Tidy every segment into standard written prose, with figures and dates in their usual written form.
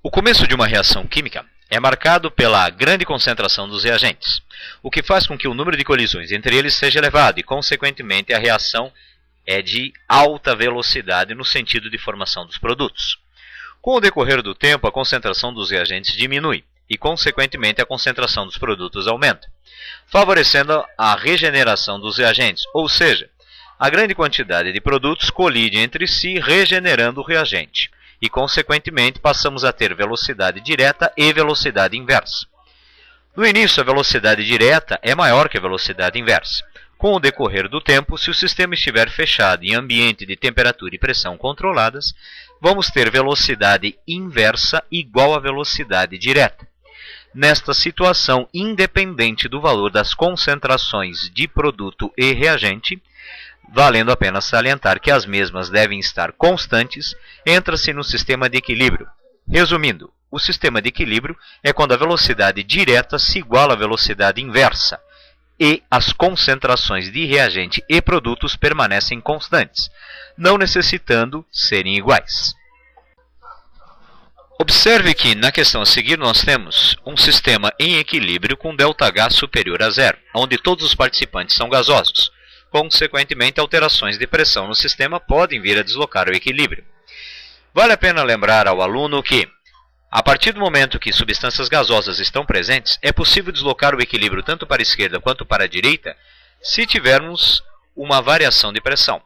O começo de uma reação química é marcado pela grande concentração dos reagentes, o que faz com que o número de colisões entre eles seja elevado e, consequentemente, a reação é de alta velocidade no sentido de formação dos produtos. Com o decorrer do tempo, a concentração dos reagentes diminui e, consequentemente, a concentração dos produtos aumenta, favorecendo a regeneração dos reagentes, ou seja, a grande quantidade de produtos colide entre si, regenerando o reagente, e, consequentemente, passamos a ter velocidade direta e velocidade inversa. No início, a velocidade direta é maior que a velocidade inversa. Com o decorrer do tempo, se o sistema estiver fechado em ambiente de temperatura e pressão controladas, vamos ter velocidade inversa igual à velocidade direta. Nesta situação, independente do valor das concentrações de produto e reagente, valendo apenas salientar que as mesmas devem estar constantes, entra-se no sistema de equilíbrio. Resumindo, o sistema de equilíbrio é quando a velocidade direta se iguala à velocidade inversa e as concentrações de reagente e produtos permanecem constantes, não necessitando serem iguais. Observe que, na questão a seguir, nós temos um sistema em equilíbrio com ΔH superior a zero, onde todos os participantes são gasosos. Consequentemente, alterações de pressão no sistema podem vir a deslocar o equilíbrio. Vale a pena lembrar ao aluno que, a partir do momento que substâncias gasosas estão presentes, é possível deslocar o equilíbrio tanto para a esquerda quanto para a direita se tivermos uma variação de pressão.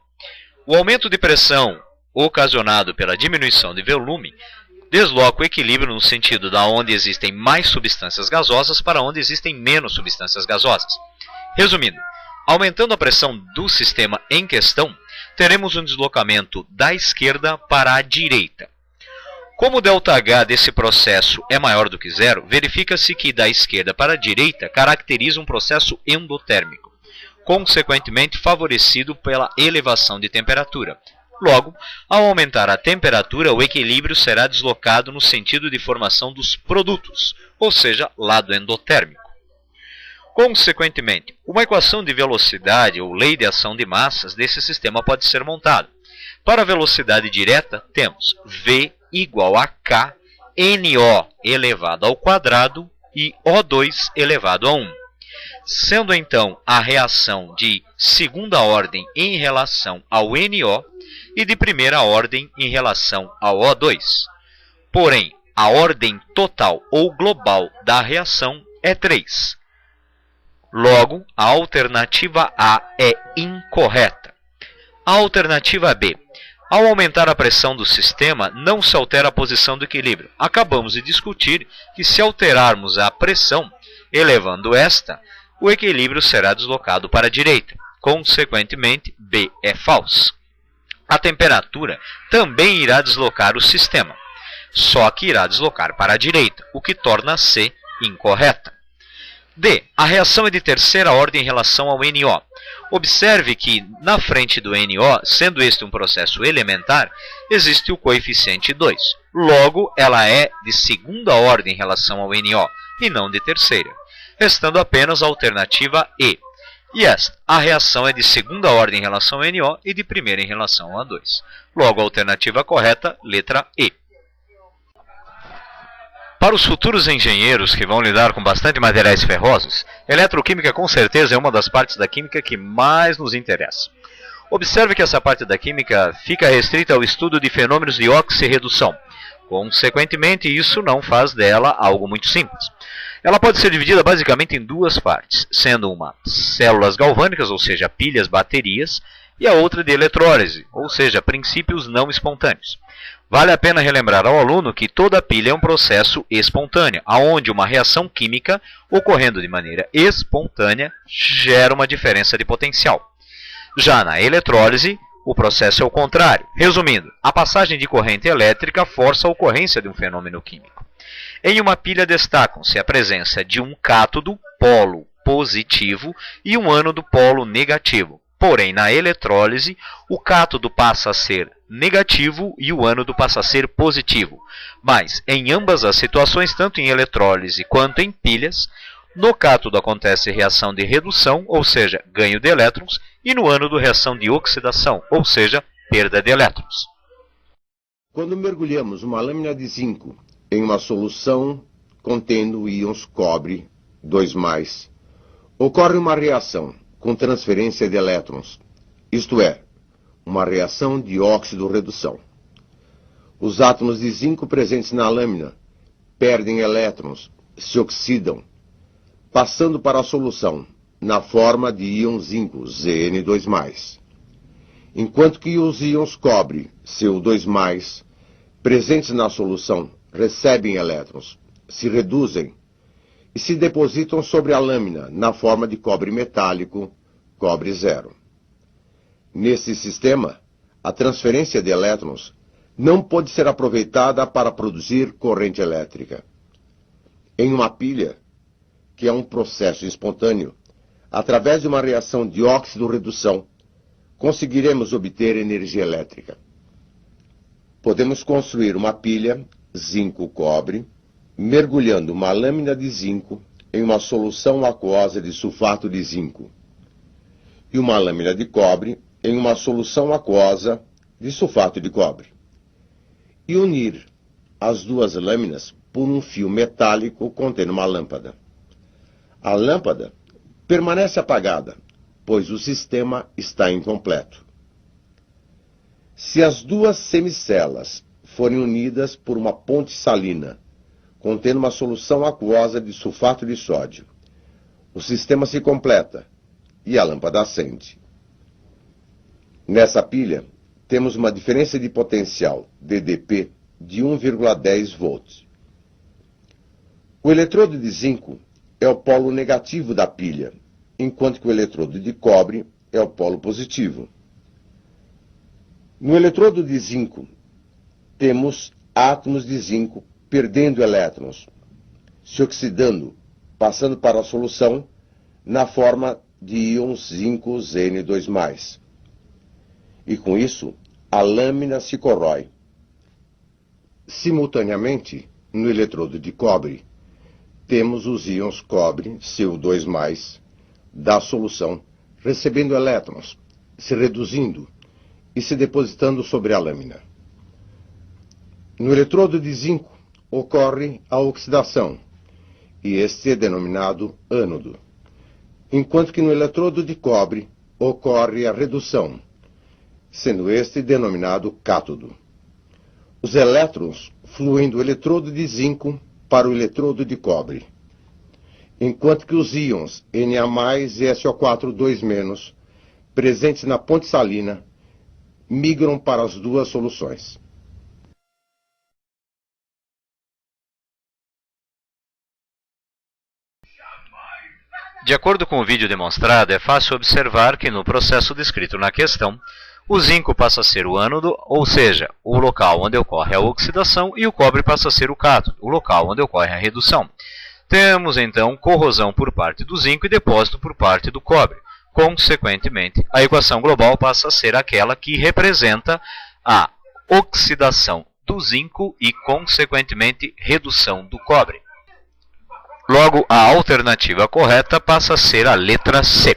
O aumento de pressão ocasionado pela diminuição de volume desloca o equilíbrio no sentido da onde existem mais substâncias gasosas para onde existem menos substâncias gasosas. Resumindo, aumentando a pressão do sistema em questão, teremos um deslocamento da esquerda para a direita. Como o ΔH desse processo é maior do que zero, verifica-se que da esquerda para a direita caracteriza um processo endotérmico, consequentemente favorecido pela elevação de temperatura. Logo, ao aumentar a temperatura, o equilíbrio será deslocado no sentido de formação dos produtos, ou seja, lado endotérmico. Consequentemente, uma equação de velocidade ou lei de ação de massas desse sistema pode ser montada. Para a velocidade direta, temos V igual a K, NO elevado ao quadrado e O2 elevado a 1. Sendo então a reação de segunda ordem em relação ao NO e de primeira ordem em relação ao O2. Porém, a ordem total ou global da reação é 3. Logo, a alternativa A é incorreta. A alternativa B. Ao aumentar a pressão do sistema, não se altera a posição do equilíbrio. Acabamos de discutir que se alterarmos a pressão, elevando esta, o equilíbrio será deslocado para a direita. Consequentemente, B é falso. A temperatura também irá deslocar o sistema, só que irá deslocar para a direita, o que torna C incorreta. D. A reação é de terceira ordem em relação ao NO. Observe que, na frente do NO, sendo este um processo elementar, existe o coeficiente 2. Logo, ela é de segunda ordem em relação ao NO, e não de terceira, restando apenas a alternativa E. E esta, a reação é de segunda ordem em relação ao NO e de primeira em relação ao A2. Logo, a alternativa correta, letra E. Para os futuros engenheiros que vão lidar com bastante materiais ferrosos, eletroquímica com certeza é uma das partes da química que mais nos interessa. Observe que essa parte da química fica restrita ao estudo de fenômenos de oxirredução. Consequentemente, isso não faz dela algo muito simples. Ela pode ser dividida basicamente em duas partes, sendo uma células galvânicas, ou seja, pilhas, baterias, e a outra de eletrólise, ou seja, princípios não espontâneos. Vale a pena relembrar ao aluno que toda pilha é um processo espontâneo, onde uma reação química, ocorrendo de maneira espontânea, gera uma diferença de potencial. Já na eletrólise, o processo é o contrário. Resumindo, a passagem de corrente elétrica força a ocorrência de um fenômeno químico. Em uma pilha destacam-se a presença de um cátodo, polo positivo, e um ânodo, polo negativo. Porém, na eletrólise, o cátodo passa a ser negativo e o ânodo passa a ser positivo. Mas, em ambas as situações, tanto em eletrólise quanto em pilhas, no cátodo acontece reação de redução, ou seja, ganho de elétrons, e no ânodo reação de oxidação, ou seja, perda de elétrons. Quando mergulhamos uma lâmina de zinco em uma solução contendo íons cobre 2+, ocorre uma reação com transferência de elétrons, isto é, uma reação de óxido-redução. Os átomos de zinco presentes na lâmina perdem elétrons, se oxidam, passando para a solução na forma de íon zinco, Zn2+, enquanto que os íons cobre, Cu2+, presentes na solução recebem elétrons, se reduzem e se depositam sobre a lâmina na forma de cobre metálico, cobre 0. Nesse sistema, a transferência de elétrons não pode ser aproveitada para produzir corrente elétrica. Em uma pilha, que é um processo espontâneo, através de uma reação de óxido-redução, conseguiremos obter energia elétrica. Podemos construir uma pilha zinco-cobre, mergulhando uma lâmina de zinco em uma solução aquosa de sulfato de zinco, e uma lâmina de cobre em uma solução aquosa de sulfato de cobre, e unir as duas lâminas por um fio metálico contendo uma lâmpada. A lâmpada permanece apagada, pois o sistema está incompleto. Se as duas semicelas forem unidas por uma ponte salina, contendo uma solução aquosa de sulfato de sódio, o sistema se completa e a lâmpada acende. Nessa pilha, temos uma diferença de potencial, DDP, de 1,10 volts. O eletrodo de zinco é o polo negativo da pilha, enquanto que o eletrodo de cobre é o polo positivo. No eletrodo de zinco, temos átomos de zinco perdendo elétrons, se oxidando, passando para a solução na forma de íons zinco Zn2+. E com isso, a lâmina se corrói. Simultaneamente, no eletrodo de cobre, temos os íons cobre, Cu2+, da solução, recebendo elétrons, se reduzindo e se depositando sobre a lâmina. No eletrodo de zinco, ocorre a oxidação, e este é denominado ânodo, enquanto que no eletrodo de cobre ocorre a redução, sendo este denominado cátodo. Os elétrons fluem do eletrodo de zinco para o eletrodo de cobre, enquanto que os íons Na+, e SO4 presentes na ponte salina, migram para as duas soluções. De acordo com o vídeo demonstrado, é fácil observar que no processo descrito na questão, o zinco passa a ser o ânodo, ou seja, o local onde ocorre a oxidação, e o cobre passa a ser o cátodo, o local onde ocorre a redução. Temos, então, corrosão por parte do zinco e depósito por parte do cobre. Consequentemente, a equação global passa a ser aquela que representa a oxidação do zinco e, consequentemente, redução do cobre. Logo, a alternativa correta passa a ser a letra C.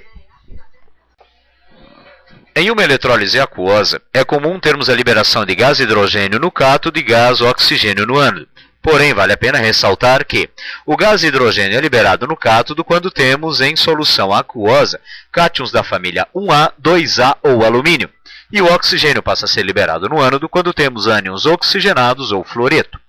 Em uma eletrólise aquosa, é comum termos a liberação de gás hidrogênio no cátodo e gás oxigênio no ânodo. Porém, vale a pena ressaltar que o gás hidrogênio é liberado no cátodo quando temos em solução aquosa cátions da família 1A, 2A ou alumínio, e o oxigênio passa a ser liberado no ânodo quando temos ânions oxigenados ou fluoreto.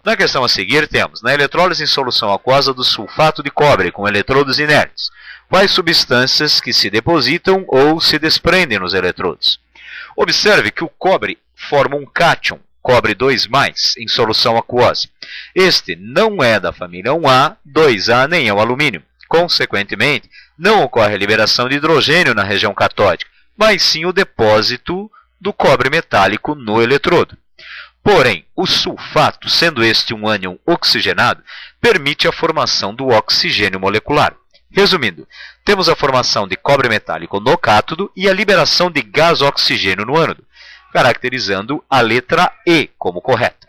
Na questão a seguir, temos, na eletrólise em solução aquosa do sulfato de cobre com eletrodos inertes, quais substâncias que se depositam ou se desprendem nos eletrodos. Observe que o cobre forma um cátion, cobre 2+, em solução aquosa. Este não é da família 1A, 2A nem é o alumínio. Consequentemente, não ocorre a liberação de hidrogênio na região catódica, mas sim o depósito do cobre metálico no eletrodo. Porém, o sulfato, sendo este um ânion oxigenado, permite a formação do oxigênio molecular. Resumindo, temos a formação de cobre metálico no cátodo e a liberação de gás oxigênio no ânodo, caracterizando a letra E como correta.